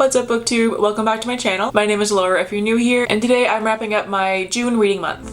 What's up, booktube? Welcome back to my channel. My name is Laura if you're new here, and today I'm wrapping up my June reading month.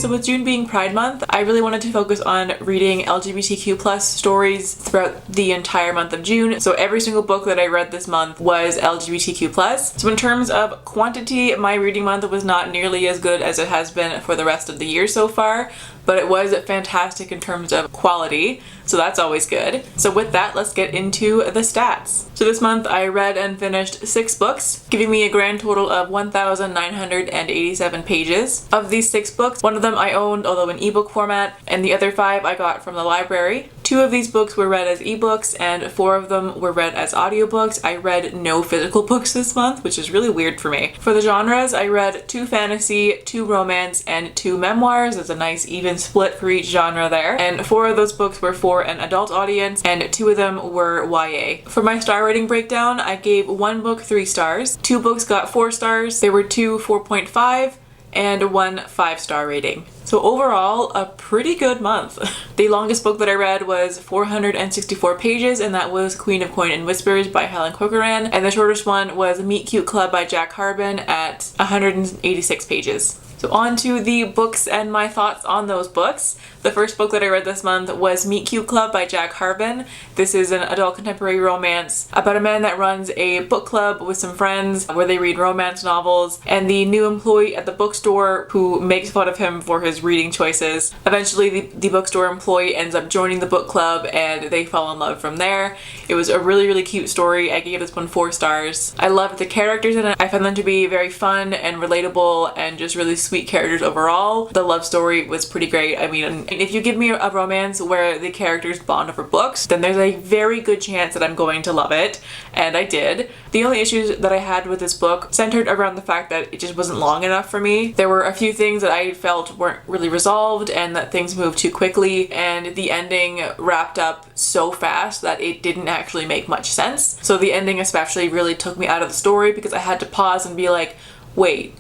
So with June being Pride Month, I really wanted to focus on reading LGBTQ+ stories throughout the entire month of June. So every single book that I read this month was LGBTQ+. So in terms of quantity, my reading month was not nearly as good as it has been for the rest of the year so far, but it was fantastic in terms of quality, so that's always good. So with that, let's get into the stats. So this month I read and finished 6 books, giving me a grand total of 1,987 pages. Of these 6 books, one of them I owned, although in ebook format, and the other 5 I got from the library. 2 of these books were read as ebooks, and 4 of them were read as audiobooks. I read no physical books this month, which is really weird for me. For the genres, I read 2 fantasy, 2 romance, and 2 memoirs. There's a nice even split for each genre there. And 4 of those books were for an adult audience, and 2 of them were YA. For my star rating breakdown, I gave 1 book 3 stars, 2 books got 4 stars, there were 2 4.5, and 1 5-star rating. So overall, a pretty good month. The longest book that I read was 464 pages, and that was Queen of Coin and Whispers by Helen Corcoran, and the shortest one was Meet Cute Club by Jack Harbon at 186 pages. So on to the books and my thoughts on those books. The first book that I read this month was Meet Cute Club by Jack Harbon. This is an adult contemporary romance about a man that runs a book club with some friends where they read romance novels, and the new employee at the bookstore who makes fun of him for his reading choices. Eventually the bookstore employee ends up joining the book club and they fall in love from there. It was a really cute story. I gave this one 4 stars. I loved the characters in it. I found them to be very fun and relatable and just really sweet characters overall. The love story was pretty great. I mean, if you give me a romance where the characters bond over books, then there's a very good chance that I'm going to love it, and I did. The only issues that I had with this book centered around the fact that it just wasn't long enough for me. There were a few things that I felt weren't really resolved and that things moved too quickly, and the ending wrapped up so fast that it didn't actually make much sense. So the ending especially really took me out of the story because I had to pause and be like, wait,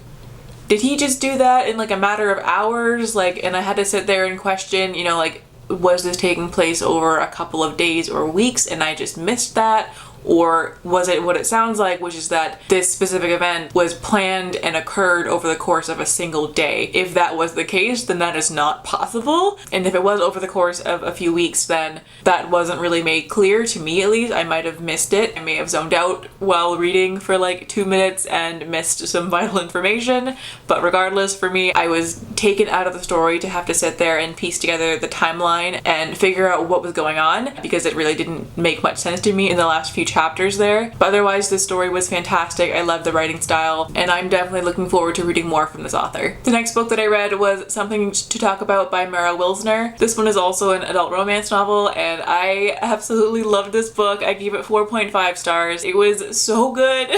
did he just do that in like a matter of hours? And I had to sit there and question, was this taking place over a couple of days or weeks and I just missed that? Or was it what it sounds like, which is that this specific event was planned and occurred over the course of a single day? If that was the case, then that is not possible. And if it was over the course of a few weeks, then that wasn't really made clear to me, at least. I might have missed it. I may have zoned out while reading for like 2 minutes and missed some vital information. But regardless, for me, I was taken out of the story to have to sit there and piece together the timeline and figure out what was going on, because it really didn't make much sense to me in the last few chapters there. But otherwise, this story was fantastic. I love the writing style, and I'm definitely looking forward to reading more from this author. The next book that I read was Something to Talk About by Meryl Wilsner. This one is also an adult romance novel, and I absolutely loved this book. I gave it 4.5 stars. It was so good.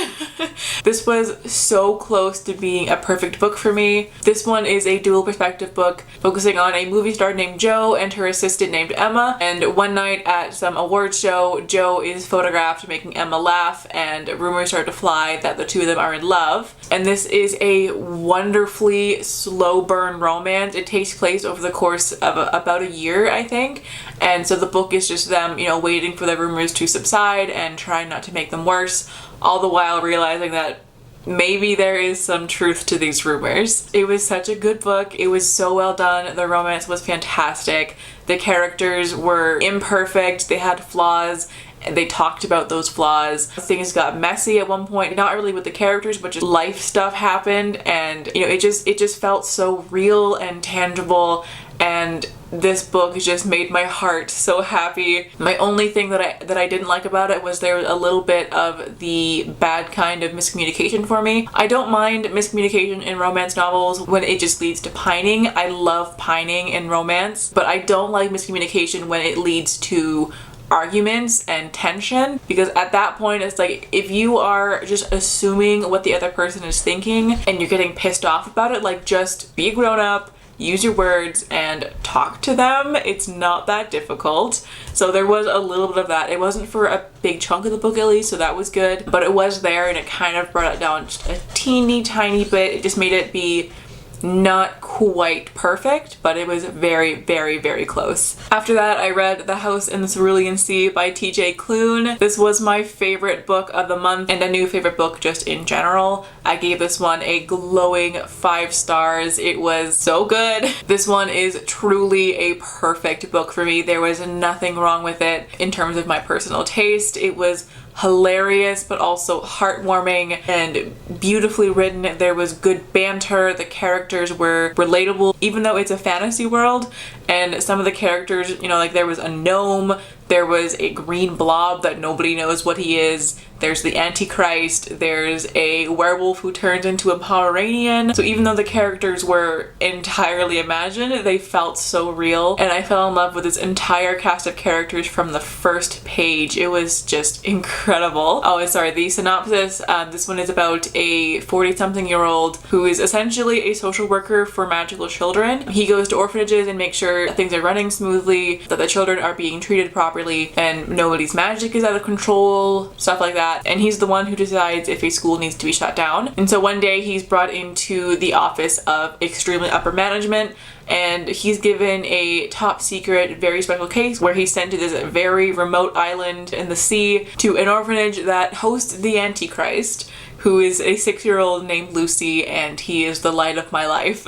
This was so close to being a perfect book for me. This one is a dual perspective book focusing on a movie star named Jo and her assistant named Emma, and one night at some awards show, Jo is photographed making Emma laugh, and rumors start to fly that the two of them are in love. And this is a wonderfully slow burn romance. It takes place over the course of about a year, I think, and so the book is just them, waiting for the rumors to subside and trying not to make them worse, all the while realizing that maybe there is some truth to these rumors. It was such a good book. It was so well done. The romance was fantastic. The characters were imperfect. They had flaws, and they talked about those flaws. Things got messy at one point, not really with the characters, but just life stuff happened, and it just felt so real and tangible, and this book just made my heart so happy. My only thing that I didn't like about it was there was a little bit of the bad kind of miscommunication for me. I don't mind miscommunication in romance novels when it just leads to pining. I love pining in romance, but I don't like miscommunication when it leads to arguments and tension, because at that point it's like, if you are just assuming what the other person is thinking and you're getting pissed off about it, like, just be a grown-up, use your words and talk to them. It's not that difficult. So there was a little bit of that. It wasn't for a big chunk of the book at least, so that was good, but it was there, and it kind of brought it down just a teeny tiny bit. It just made it be Not quite perfect, but it was very, very, very close. After that, I read The House in the Cerulean Sea by TJ Klune. This was my favorite book of the month and a new favorite book just in general. I gave this one a glowing 5 stars. It was so good. This one is truly a perfect book for me. There was nothing wrong with it in terms of my personal taste. It was hilarious but also heartwarming and beautifully written. There was good banter. The characters were relatable even though it's a fantasy world, and some of the characters, you know, like there was a gnome, there was a green blob that nobody knows what he is, there's the Antichrist, there's a werewolf who turns into a Pomeranian. So even though the characters were entirely imagined, they felt so real, and I fell in love with this entire cast of characters from the first page. It was just incredible. Oh, sorry, the synopsis. This one is about a 40-something-year-old who is essentially a social worker for magical children. He goes to orphanages and makes sure things are running smoothly, that the children are being treated properly, and nobody's magic is out of control, stuff like that. And he's the one who decides if a school needs to be shut down. And so one day he's brought into the office of extremely upper management, and he's given a top secret, very special case where he's sent to this very remote island in the sea to an orphanage that hosts the Antichrist, who is a 6-year-old named Lucy, and he is the light of my life.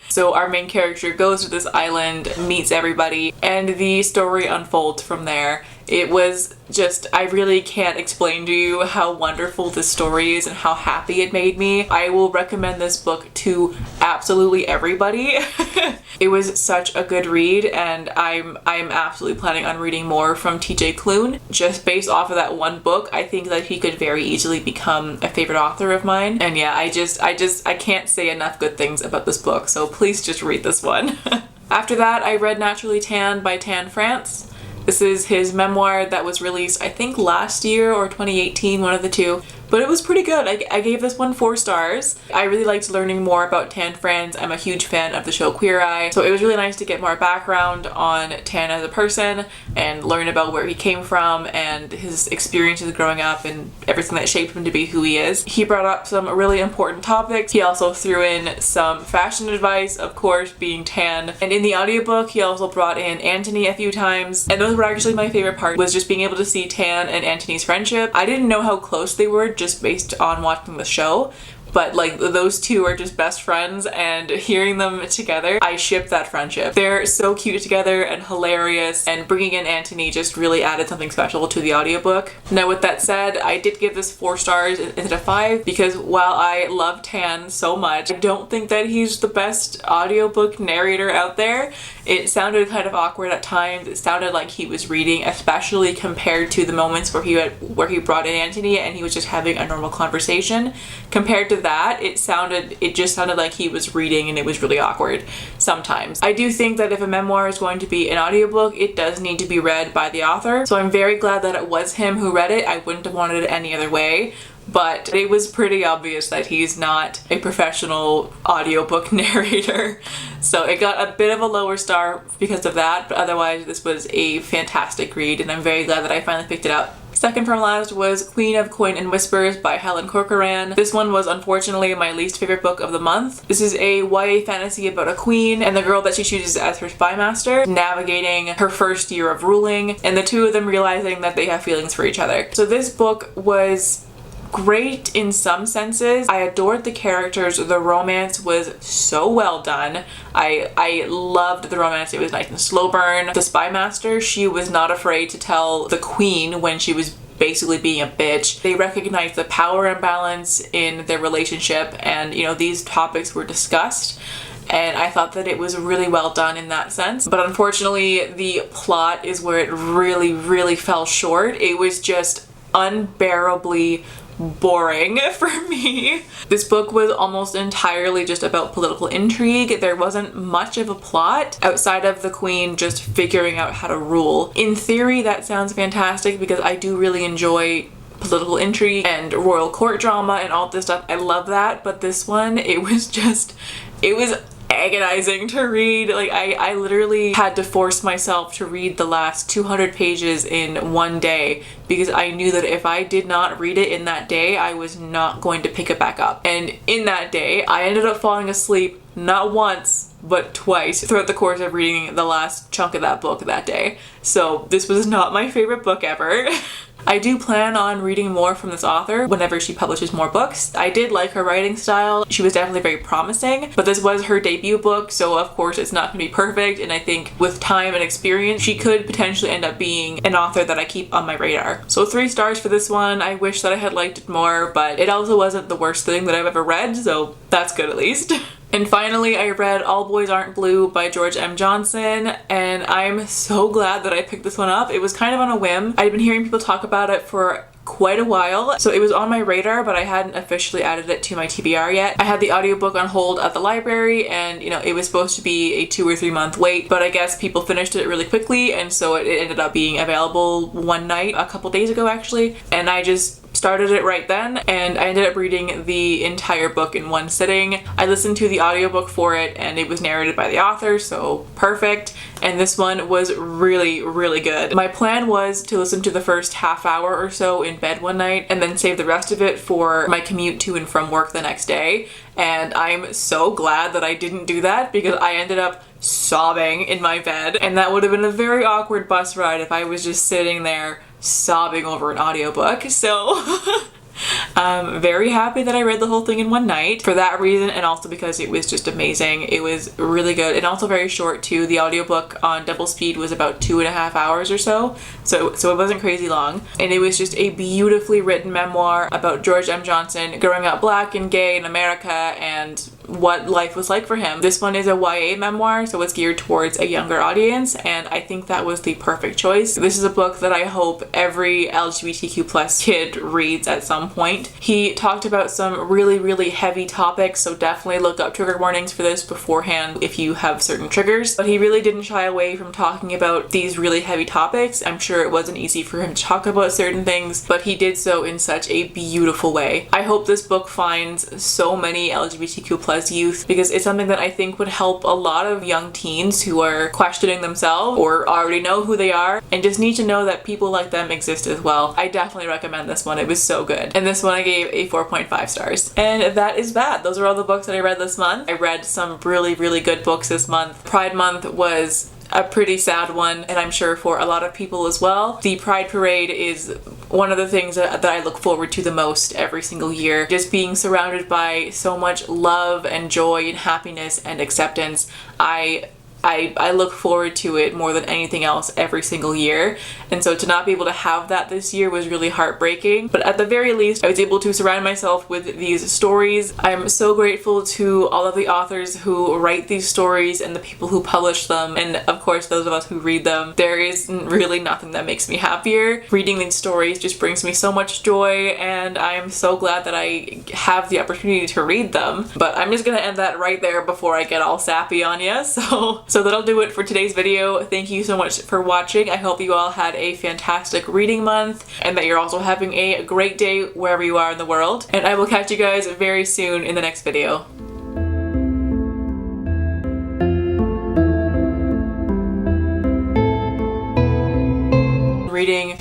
So our main character goes to this island, meets everybody, and the story unfolds from there. It was just, I really can't explain to you how wonderful this story is and how happy it made me. I will recommend this book to absolutely everybody. It was such a good read, and I'm absolutely planning on reading more from TJ Klune. Just based off of that one book, I think that he could very easily become a favorite author of mine. And yeah, I can't say enough good things about this book, so please just read this one. After that, I read Naturally Tan by Tan France. This is his memoir that was released, I think, last year or 2018, one of the two. But it was pretty good. I gave this one 4 stars. I really liked learning more about Tan France. I'm a huge fan of the show Queer Eye, so it was really nice to get more background on Tan as a person and learn about where he came from and his experiences growing up and everything that shaped him to be who he is. He brought up some really important topics. He also threw in some fashion advice, of course, being tan. And in the audiobook, he also brought in Antony a few times. And those were actually my favorite part, was just being able to see Tan and Antony's friendship. I didn't know how close they were just based on watching the show, but like those two are just best friends, and hearing them together, I ship that friendship. They're so cute together and hilarious, and bringing in Antony just really added something special to the audiobook. Now with that said, I did give this 4 stars instead of 5 because while I love Tan so much, I don't think that he's the best audiobook narrator out there. It sounded kind of awkward at times. It sounded like he was reading, especially compared to the moments where he brought in Antony and he was just having a normal conversation. Compared to that, it just sounded like he was reading, and it was really awkward sometimes. I do think that if a memoir is going to be an audiobook, it does need to be read by the author. So I'm very glad that it was him who read it. I wouldn't have wanted it any other way. But it was pretty obvious that he's not a professional audiobook narrator. So it got a bit of a lower star because of that, but otherwise this was a fantastic read, and I'm very glad that I finally picked it up. Second from last was Queen of Coin and Whispers by Helen Corcoran. This one was unfortunately my least favorite book of the month. This is a YA fantasy about a queen and the girl that she chooses as her spy master, navigating her first year of ruling, and the two of them realizing that they have feelings for each other. So this book was great in some senses. I adored the characters. The romance was so well done. I loved the romance. It was nice and slow burn. The spy master, she was not afraid to tell the queen when she was basically being a bitch. They recognized the power imbalance in their relationship, and you know, these topics were discussed. And I thought that it was really well done in that sense. But unfortunately, the plot is where it really, really fell short. It was just unbearably boring for me. This book was almost entirely just about political intrigue. There wasn't much of a plot outside of the queen just figuring out how to rule. In theory, that sounds fantastic because I do really enjoy political intrigue and royal court drama and all this stuff. I love that, but this one, it was agonizing to read. Like I literally had to force myself to read the last 200 pages in one day because I knew that if I did not read it in that day, I was not going to pick it back up. And in that day, I ended up falling asleep not once, but twice throughout the course of reading the last chunk of that book that day. So this was not my favorite book ever. I do plan on reading more from this author whenever she publishes more books. I did like her writing style. She was definitely very promising, but this was her debut book, so of course it's not going to be perfect, and I think with time and experience, she could potentially end up being an author that I keep on my radar. So 3 stars for this one. I wish that I had liked it more, but it also wasn't the worst thing that I've ever read, so that's good at least. And finally, I read All Boys Aren't Blue by George M. Johnson, and I'm so glad that I picked this one up. It was kind of on a whim. I'd been hearing people talk about it for quite a while, so it was on my radar, but I hadn't officially added it to my TBR yet. I had the audiobook on hold at the library, and you know, it was supposed to be a 2 or 3 month wait, but I guess people finished it really quickly, and so it ended up being available one night a couple days ago actually, and I just started it right then, and I ended up reading the entire book in one sitting. I listened to the audiobook for it, and it was narrated by the author, so perfect. And this one was really, really good. My plan was to listen to the first half hour or so in bed one night, and then save the rest of it for my commute to and from work the next day. And I'm so glad that I didn't do that, because I ended up sobbing in my bed, and that would have been a very awkward bus ride if I was just sitting there sobbing over an audiobook. So I'm very happy that I read the whole thing in one night for that reason, and also because it was just amazing. It was really good, and also very short too. The audiobook on double speed was about 2.5 hours or so it wasn't crazy long, and it was just a beautifully written memoir about George M. Johnson growing up black and gay in America and what life was like for him. This one is a YA memoir, so it's geared towards a younger audience, and I think that was the perfect choice. This is a book that I hope every LGBTQ plus kid reads at some point. He talked about some really, really heavy topics, so definitely look up trigger warnings for this beforehand if you have certain triggers, but he really didn't shy away from talking about these really heavy topics. I'm sure it wasn't easy for him to talk about certain things, but he did so in such a beautiful way. I hope this book finds so many LGBTQ plus youth, because it's something that I think would help a lot of young teens who are questioning themselves or already know who they are and just need to know that people like them exist as well. I definitely recommend this one. It was so good. And this one I gave a 4.5 stars. And that is that. Those are all the books that I read this month. I read some really, really good books this month. Pride Month was a pretty sad one, and I'm sure for a lot of people as well. The Pride Parade is one of the things that I look forward to the most every single year. Just being surrounded by so much love and joy and happiness and acceptance. I look forward to it more than anything else every single year, and so to not be able to have that this year was really heartbreaking, but at the very least I was able to surround myself with these stories. I'm so grateful to all of the authors who write these stories and the people who publish them, and of course those of us who read them. There is really nothing that makes me happier. Reading these stories just brings me so much joy, and I am so glad that I have the opportunity to read them. But I'm just gonna end that right there before I get all sappy on you. So that'll do it for today's video. Thank you so much for watching. I hope you all had a fantastic reading month, and that you're also having a great day wherever you are in the world. And I will catch you guys very soon in the next video. Reading